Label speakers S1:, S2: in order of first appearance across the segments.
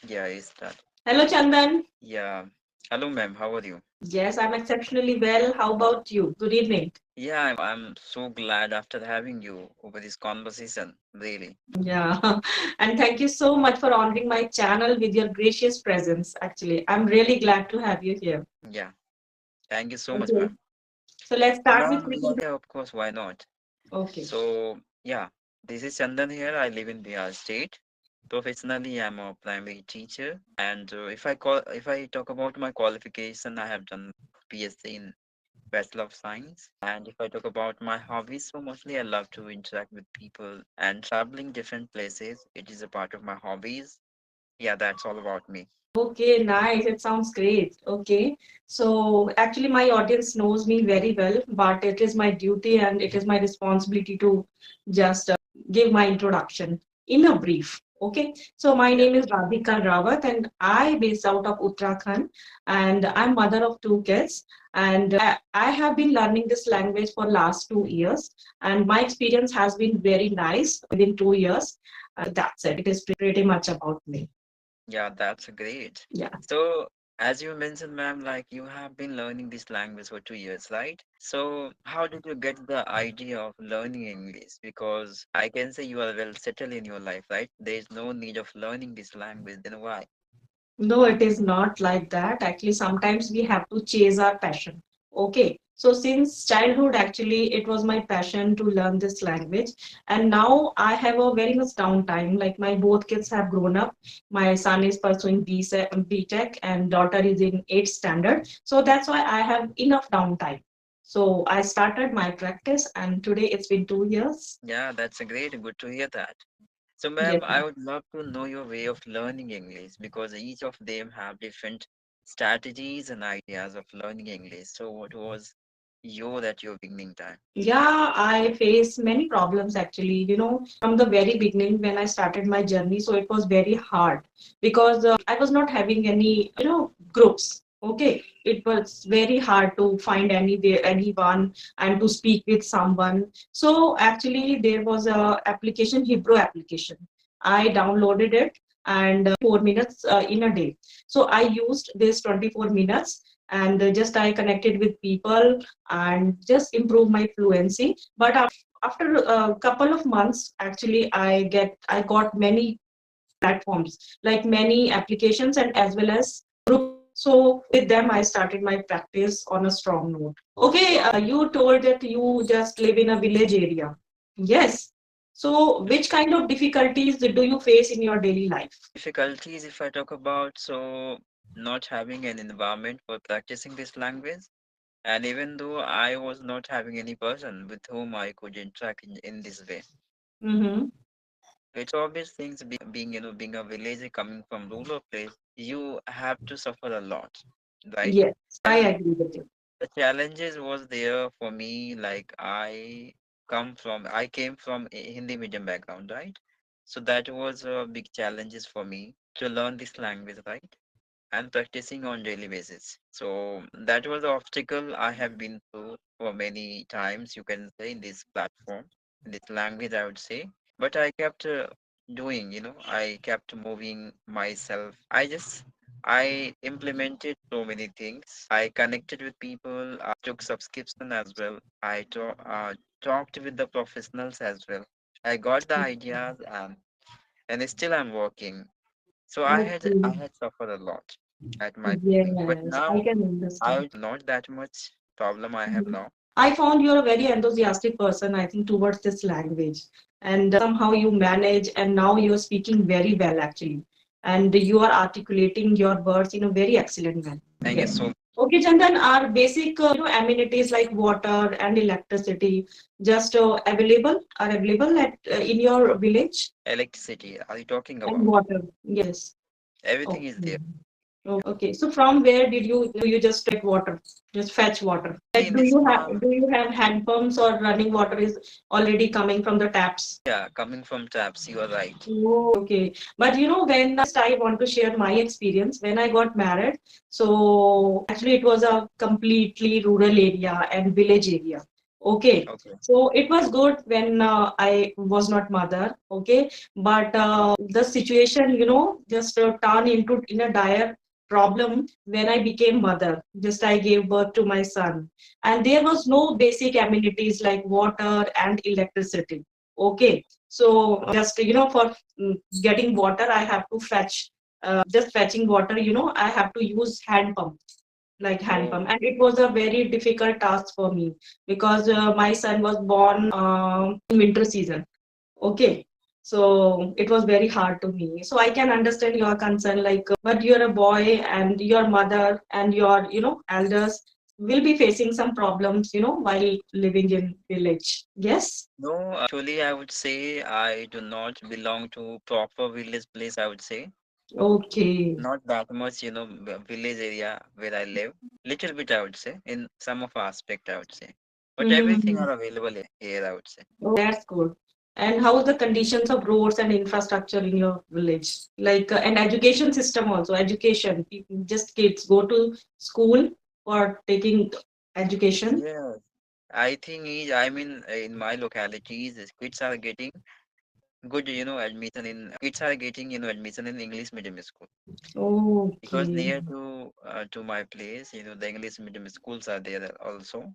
S1: Yeah, is that?
S2: Hello, Chandan.
S1: Yeah. Hello, ma'am. How are you?
S2: Yes, I'm exceptionally well. How about you? Good evening.
S1: Yeah, I'm so glad after having you over this conversation. Really.
S2: Yeah, and thank you so much for honoring my channel with your gracious presence. Actually, I'm really glad to have you here.
S1: Yeah. Thank you so much,
S2: Okay,
S1: ma'am.
S2: so let's
S1: So,
S2: start with
S1: ma'am,
S2: quick.
S1: yeah, of course, why not?
S2: Okay.
S1: So, yeah, this is Chandan here. I live in Bihar State. Professionally, I'm a primary teacher, and if I talk about my qualification, I have done PhD in Bachelor of Science. And if I talk about my hobbies, so mostly I love to interact with people and traveling different places. It is a part of my hobbies. Yeah, that's all about me.
S2: Okay, nice. It sounds great. Okay. So actually my audience knows me very well, but it is my duty and it is my responsibility to just give my introduction in a brief. Okay. So my
S1: Yeah.
S2: name is Radhika Rawat and I based out of Uttarakhand and I'm mother of two kids and I have been learning this language for last 2 years and my experience has been very nice within 2 years. That's it. It is pretty much about me.
S1: Yeah, that's great.
S2: Yeah.
S1: So, as you mentioned, ma'am, like you have been learning this language for 2 years, right? So, how did you get the idea of learning English? Because I can say you are well settled in your life, right? There is no need of learning this language. Then why?
S2: No, it is not like that. Actually, sometimes we have to chase our passion. Okay. So since childhood, actually, it was my passion to learn this language. And now I have a very much downtime. Like my both kids have grown up. My son is pursuing BTech and daughter is in 8th standard. So that's why I have enough downtime. So I started my practice and today it's been 2 years.
S1: Yeah, that's a great. Good to hear that. So,
S2: Yes.
S1: ma'am, I would love to know your way of learning English because each of them have different strategies and ideas of learning English. So, what was your at your beginning time?
S2: Yeah, I faced many problems actually, from the very beginning when I started my journey. So it was very hard because I was not having any, groups. Okay, it was very hard to find anyone and to speak with someone. So actually, there was a application, Hebrew application. I downloaded it and 4 minutes in a day. So I used this 24 minutes and just I connected with people and just improve my fluency. But after a couple of months, actually, I got many platforms, like many applications and as well as group. So with them, I started my practice on a strong note. Okay, you told that you just live in a village area. Yes. So which kind of difficulties do you face in your daily life?
S1: Difficulties, if I talk about, so not having an environment for practicing this language. And even though I was not having any person with whom I could interact in this way.
S2: Mm-hmm.
S1: It's obvious things being a villager coming from rural place, you have to suffer a lot, right?
S2: Yes, I
S1: And
S2: agree with you.
S1: the challenges was there for me, like I came from a Hindi medium background, right? So that was a big challenges for me to learn this language, right? And practicing on daily basis. So that was the obstacle I have been through for many times, you can say, in this platform, in this language, I would say. But I kept doing, I kept moving myself. I implemented so many things. I connected with people. I took subscription as well. Talked with the professionals as well. I got the ideas and still I'm working. So I
S2: Okay.
S1: had suffered a lot at my beginning, but
S2: Yes, I
S1: now
S2: can
S1: I
S2: understand.
S1: would not that much problem I have now.
S2: I found you're a very enthusiastic person, I think, towards this language. And somehow you manage, and now you're speaking very well, actually. And you are articulating your words in a very excellent manner.
S1: Thank you
S2: Yes.
S1: so much.
S2: Okay, Chandan, are basic, amenities like water and electricity just are available in your village?
S1: Electricity, are you talking
S2: And
S1: about?
S2: water, yes.
S1: Everything is
S2: Okay.
S1: there.
S2: Okay, so from where did you just get water? Just fetch water.
S1: See,
S2: Like
S1: in this farm,
S2: do you have hand pumps or running water is already coming from the taps?
S1: yeah, coming from taps, you are right.
S2: Oh, okay. But when I want to share my experience when I got married. So actually it was a completely rural area and village area. Okay,
S1: Okay.
S2: so it was good when I was not mother. Okay, but the situation, just turned into in a dire problem when I became mother. Just I gave birth to my son, and there was no basic amenities like water and electricity. Okay, so just for getting water, I have to fetch. Just fetching water, I have to use hand pump, like hand pump,
S1: Oh,
S2: and it was a very difficult task for me because my son was born in winter season. Okay, so it was very hard to me, so I can understand your concern, like but you're a boy and your mother and your elders will be facing some problems while living in village. Yes.
S1: no, actually, I would say I do not belong to proper village place, I would say.
S2: Okay.
S1: Not that much, village area where I live. Little bit, I would say, in some of aspect, I would say. But everything
S2: Hmm.
S1: are available here, I would say.
S2: That's good. And how the conditions of roads and infrastructure in your village? Like an education system also, education. Just kids go to school for taking education.
S1: Yes. I think I mean, in my localities, kids are getting good, kids are getting, admission in English medium school. Because
S2: Okay.
S1: near to my place, the English medium schools are there also.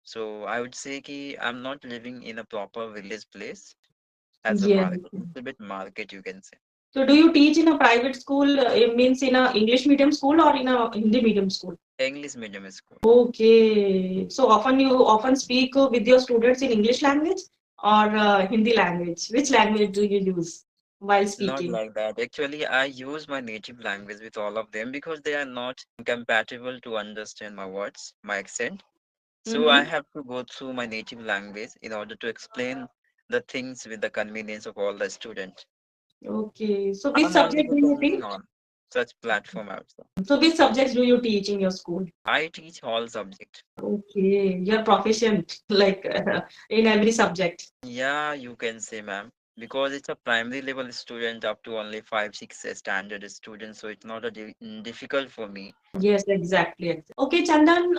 S1: So I would say ki I'm not living in a proper village place as a
S2: Yes.
S1: market, little bit market you can say.
S2: So do you teach in a private school? It means in a English medium school or in a Hindi medium school?
S1: English medium school.
S2: Okay. So often you often speak with your students in English language or Hindi language. Which language do you use while
S1: Not
S2: speaking?
S1: like that. Actually, I use my native language with all of them because they are not compatible to understand my words, my accent. So I
S2: Mm-hmm.
S1: have to go through my native language in order to explain the things with the convenience of all the students.
S2: Okay. So which
S1: I'm only
S2: subject do you
S1: depending
S2: teach?
S1: on such platform also.
S2: So which subjects do you teach in your school?
S1: I teach all subject.
S2: Okay, you're proficient like in every subject.
S1: Yeah, you can say, ma'am, because it's a primary level student up to only 5, 6 standard student, so it's not a difficult for me.
S2: Yes, exactly. Okay, Chandan,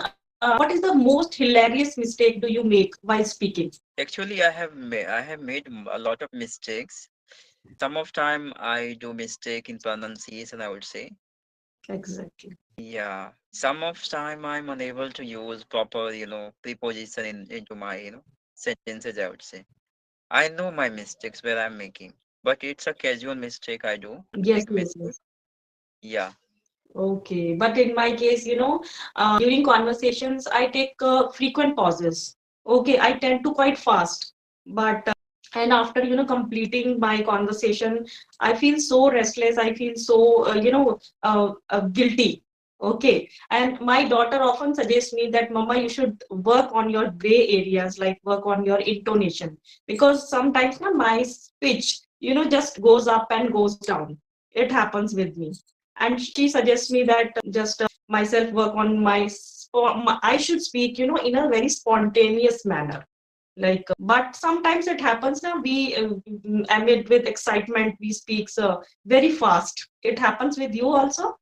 S2: what is the most hilarious mistake do you make while speaking?
S1: Actually, I have made a lot of mistakes. Some of time I do mistake in pronunciation, I would say.
S2: Exactly.
S1: Yeah, some of time I'm unable to use proper, preposition into my, sentences, I would say. I know my mistakes where I'm making, but it's a casual mistake I do,
S2: Yes,
S1: big
S2: yes,
S1: mistake.
S2: yes.
S1: Yeah.
S2: Okay, but in my case, during conversations, I take frequent pauses. Okay, I tend to quite fast, but and after completing my conversation, I feel so restless. I feel so guilty. Okay, and my daughter often suggests me that, Mama, you should work on your gray areas, like work on your intonation, because sometimes my speech, just goes up and goes down. It happens with me, and she suggests me that just myself work on I should speak in a very spontaneous manner, like but sometimes it happens now we amid with excitement we speak very fast. It happens with you also,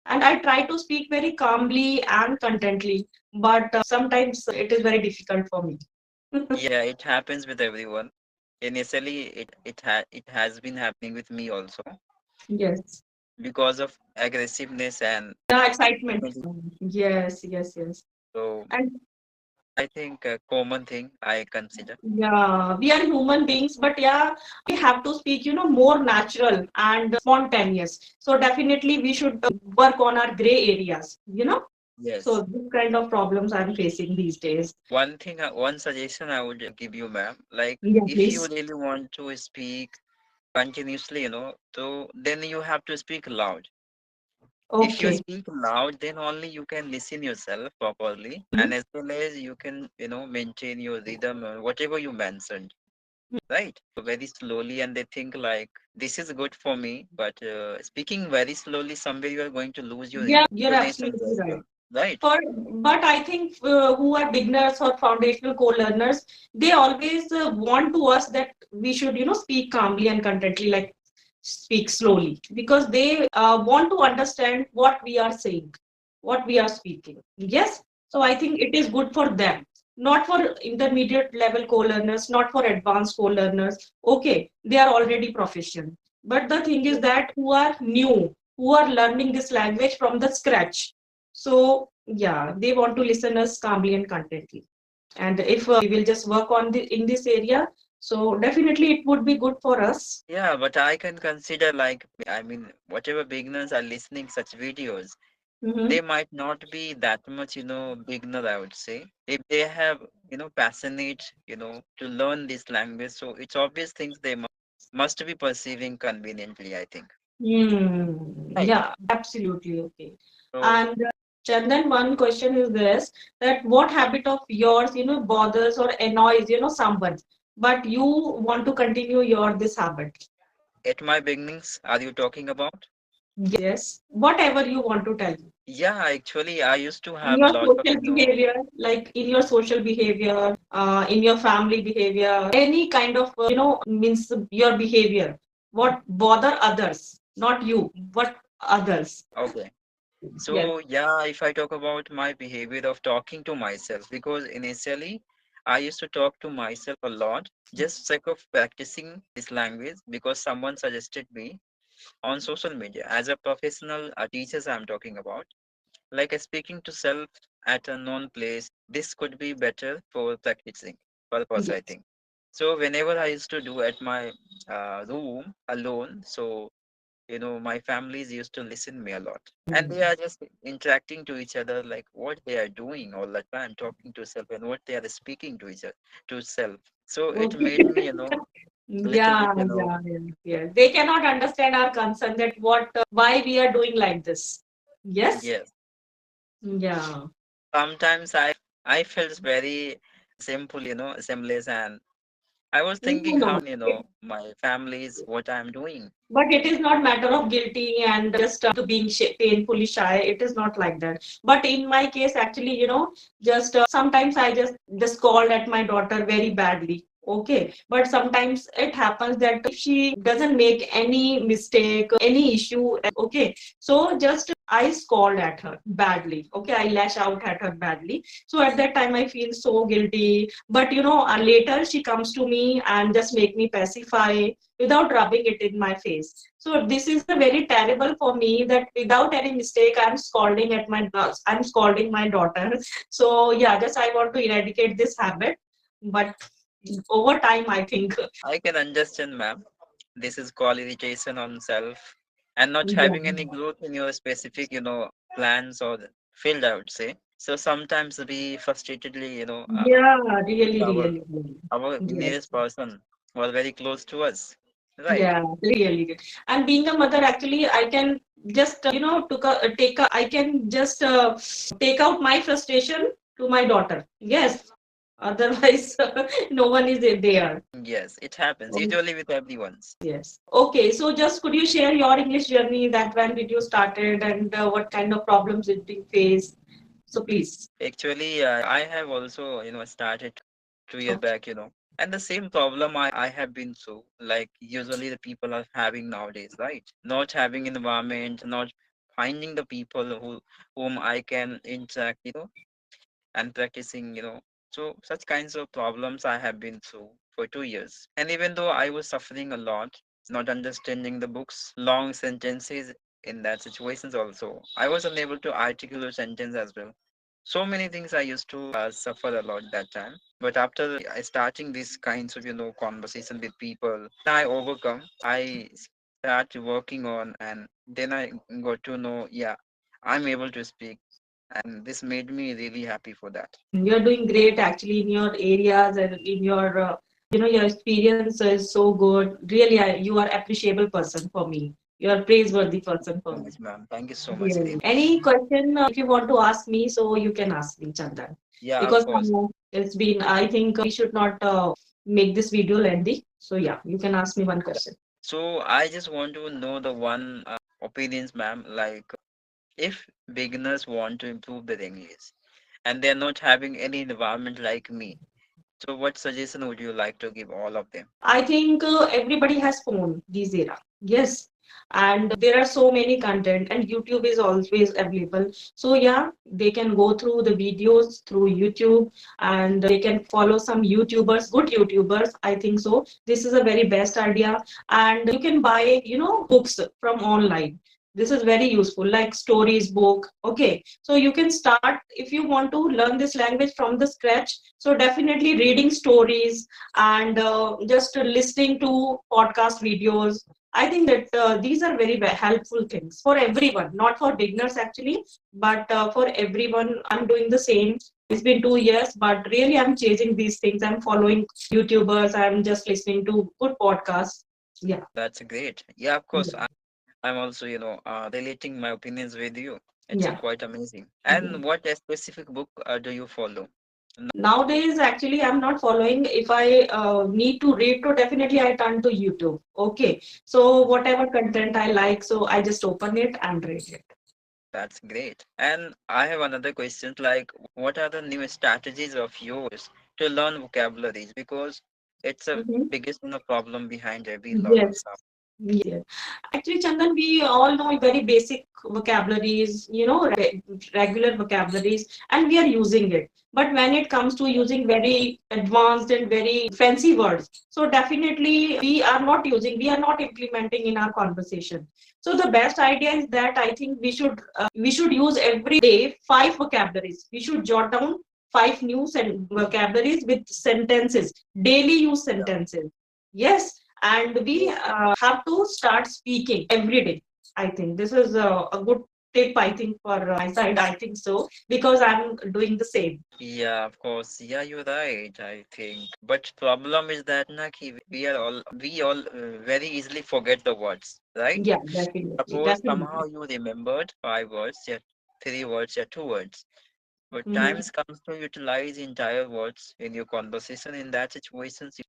S2: and I try to speak very calmly and contently, but sometimes it is very difficult for me.
S1: Yeah, it happens with everyone. Initially, it has been happening with me also
S2: Yes.
S1: because of aggressiveness and
S2: Yeah, excitement.
S1: excitement.
S2: Yes, yes, yes.
S1: So
S2: And
S1: I think a common thing I consider.
S2: yeah, we are human beings, but yeah, we have to speak, more natural and spontaneous. So definitely we should work on our gray areas,
S1: Yes.
S2: So this kind of problems I'm facing these days.
S1: One thing, one suggestion I would give you, ma'am, like
S2: Yeah,
S1: if you
S2: please.
S1: really want to speak continuously, so then you have to speak loud. If you
S2: Okay.
S1: speak loud, then only you can listen yourself properly,
S2: Mhm.
S1: and as well as you can, maintain your rhythm, whatever you mentioned, right? So very slowly, and they think like this is good for me, but speaking very slowly, somewhere you are going to lose your
S2: Yeah, you're
S1: intonations
S2: absolutely
S1: as
S2: right.
S1: well, right?
S2: For but I think who are beginners or foundational co-learners, they always want to us that we should speak calmly and contently, like speak slowly, because they want to understand what we are saying, what we are speaking. Yes, so I think it is good for them. not for intermediate level co-learners, not for advanced co-learners. Okay, they are already proficient. But the thing is that who are new, who are learning this language from the scratch. So yeah, they want to listen us calmly and contently. And if we will just work on the in this area, so definitely it would be good for us.
S1: Yeah, but I can consider like, I mean, whatever beginners are listening such videos,
S2: Mhm.
S1: they might not be that much, beginner, I would say. If they have, passionate, to learn this language, so it's obvious things they must be perceiving conveniently, I think. Right.
S2: Yeah, absolutely. Okay.
S1: So
S2: And Chandan, one question is this, that what habit of yours, bothers or annoys, someone, but you want to continue your this habit?
S1: at my beginnings, are you talking about?
S2: Yes, whatever you want to tell.
S1: Yeah, actually, I used to
S2: In
S1: have a
S2: your
S1: lot of,
S2: social behavior, like in your social behavior, in your family behavior, any kind of, means your behavior, what bother others, not you, but others.
S1: okay.
S2: Yes.
S1: So yeah, if I talk about my behavior of talking to myself, because initially I used to talk to myself a lot, just sake of practicing this language because someone suggested me on social media. As a professional teachers, I'm talking about, like speaking to self at a known place. This could be better for practicing purpose, I
S2: Yes.
S1: think. So whenever I used to do at my room alone, so my families used to listen me a lot, and they are just interacting to each other like what they are doing all the time, talking to self and what they are speaking to each other to self. So it
S2: Okay.
S1: made me a little bit
S2: Yeah, yeah, yeah, yeah. They cannot understand our concern that why we are doing like this. Yes?
S1: yes.
S2: Yeah.
S1: Sometimes I felt very simple, assemblies, and I was
S2: No,
S1: thinking
S2: no,
S1: how
S2: no.
S1: my families what I'm doing.
S2: But it is not matter of guilty and just to being painfully shy. It is not like that. But in my case, actually, just sometimes I just called at my daughter very badly. Okay, but sometimes it happens that if she doesn't make any mistake, any issue, okay, so just I scold at her badly. Okay, I lash out at her badly. So at that time, I feel so guilty. But later she comes to me and just make me pacify without rubbing it in my face. So this is a very terrible for me that without any mistake, I'm scolding my daughter. So yeah, just I want to eradicate this habit. But over time, I think.
S1: I can understand, ma'am. This is called irritation on self and not
S2: Yeah,
S1: having any growth in your specific, plans or the field, I would say. So sometimes we frustratedly,
S2: yeah, really,
S1: our
S2: really, really.
S1: our
S2: Yes.
S1: nearest person was very close to us, right?
S2: Yeah, really good. And being a mother, actually, I can just, I can just take out my frustration to my daughter. Yes. Otherwise, no one is there.
S1: Yes, it happens
S2: Oh,
S1: usually with everyone's.
S2: yes. Okay. So just could you share your English journey, that when did you started and what kind of problems did you face? So please.
S1: Actually, I have also, started 2 years
S2: Okay.
S1: back, and the same problem I have been through, like usually the people are having nowadays, right? Not having environment, not finding the people whom I can interact, and practicing, so such kinds of problems I have been through for 2 years. And even though I was suffering a lot, not understanding the books, long sentences in that situations also, I was unable to articulate sentence as well. So many things I used to suffer a lot that time. But after I starting these kinds of, conversation with people, I overcome. I start working on, and then I got to know, yeah, I'm able to speak, and this made me really happy for that.
S2: You're doing great actually in your areas and in your, your experience is so good. Really, you are appreciable person for me. You are praiseworthy person for
S1: So
S2: me.
S1: much, ma'am. Thank you so much,
S2: Really.
S1: really.
S2: Any question if you want to ask me, so you can ask me, Chandan.
S1: Yeah, of
S2: Because
S1: course.
S2: it's been, I think we should not make this video lengthy. So yeah, you can ask me one question.
S1: So I just want to know the one opinions, ma'am. Like, if beginners want to improve their English and they're not having any environment like me, so what suggestion would you like to give all of them?
S2: I think everybody has phone these era. Yes. and there are so many content, and YouTube is always available. So yeah, they can go through the videos through YouTube, and they can follow some YouTubers, good YouTubers, I think so. This is a very best idea. And you can buy, books from online. This is very useful, like stories book. Okay, so you can start if you want to learn this language from the scratch. So definitely reading stories, and just listening to podcast videos. I think that these are very helpful things for everyone, not for beginners actually, but for everyone. I'm doing the same. It's been 2 years, but really I'm chasing these things. I'm following YouTubers. I'm just listening to good podcasts. Yeah.
S1: That's great. Yeah, of course.
S2: Yeah.
S1: I'm also, relating my opinions with you. It's a
S2: Yeah.
S1: quite amazing.
S2: Yeah.
S1: And what a specific book do you follow?
S2: Nowadays, actually, I'm not following. If I need to read, to definitely I turn to YouTube. Okay. So whatever content I like, so I just open it and read it.
S1: That's great. And I have another question like, what are the new strategies of yours to learn vocabularies? Because it's a
S2: Mhm.
S1: biggest problem behind every
S2: Yes.
S1: learners out.
S2: Yes. Actually, Chandan, we all know very basic vocabularies, regular vocabularies, and we are using it. But when it comes to using very advanced and very fancy words, so definitely we are not implementing in our conversation. So the best idea is that I think we should use every day five vocabularies. We should jot down five new vocabularies with sentences, daily use sentences. Yes, and we have to start speaking every day. I think this is a good tip, I think, for my side. I think so, because I'm doing the same.
S1: Yeah, of course. Yeah, you're right, I think. But problem is that we all very easily forget the words, right?
S2: Yeah, definitely,
S1: Suppose somehow
S2: definitely.
S1: you remembered five words, yeah, three words, yeah, two words. But
S2: Mhm.
S1: times comes to utilize entire words in your conversation. In that situations,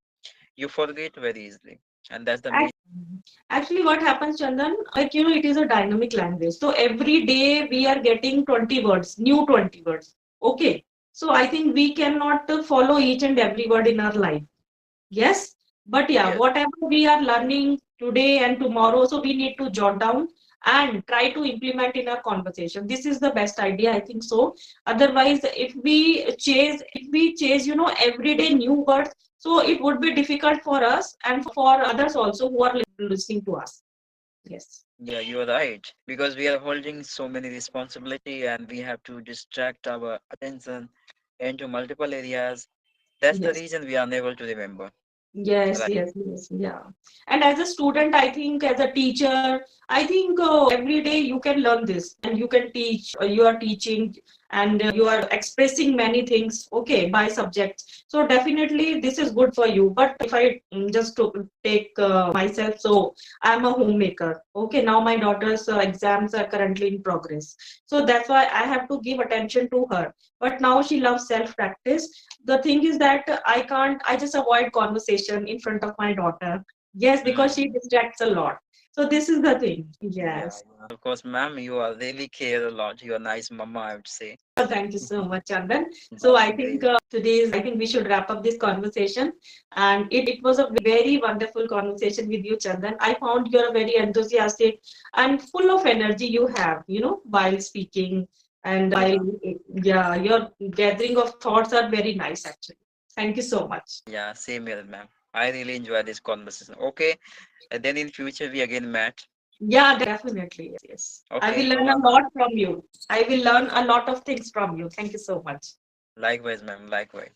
S1: you forget very easily, and that's the
S2: Ac-
S1: main.
S2: Actually, what happens, Chandan, like, it is a dynamic language. So every day we are getting 20 words, new 20 words. Okay. So I think we cannot follow each and every word in our life. Yes, but yeah,
S1: Yes,
S2: whatever we are learning today and tomorrow, so we need to jot down and try to implement in our conversation. This is the best idea, I think so. Otherwise, if we chase, everyday new words, so it would be difficult for us and for others also who are listening to us. Yes.
S1: yeah, you're right. Because we are holding so many responsibility, and we have to distract our attention into multiple areas. That's the
S2: Yes.
S1: reason we are unable to remember.
S2: Yes,
S1: Right.
S2: yes, yes, yeah. And as a student, I think as a teacher, I think every day you can learn this and you can teach, you are teaching and you are expressing many things, okay, by subjects. So definitely this is good for you. But if I just to take myself, so I'm a homemaker. Okay, now my daughter's exams are currently in progress. So that's why I have to give attention to her. But now she loves self-practice. The thing is that I just avoid conversation in front of my daughter. Yes, because she
S1: Mm.
S2: distracts a lot. So this is the thing.
S1: Yeah,
S2: Yes.
S1: yeah. Of course, ma'am, you are really care a lot. You're a nice mama, I would say.
S2: Thank you so much, Chandan. So
S1: That's
S2: I think
S1: great.
S2: I think we should wrap up this conversation. And it was a very wonderful conversation with you, Chandan. I found you're a very enthusiastic and full of energy you have, while speaking and while,
S1: Yeah,
S2: yeah, your gathering of thoughts are very nice, actually. Thank you so much.
S1: yeah, same here, ma'am. I really enjoy this conversation. Okay, and then in future we again met.
S2: Yeah, definitely. Yes, yes. I will
S1: Okay,
S2: learn
S1: bye
S2: a
S1: bye.
S2: lot from you. I will learn a lot of things from you. Thank you so much.
S1: Likewise, ma'am. Likewise.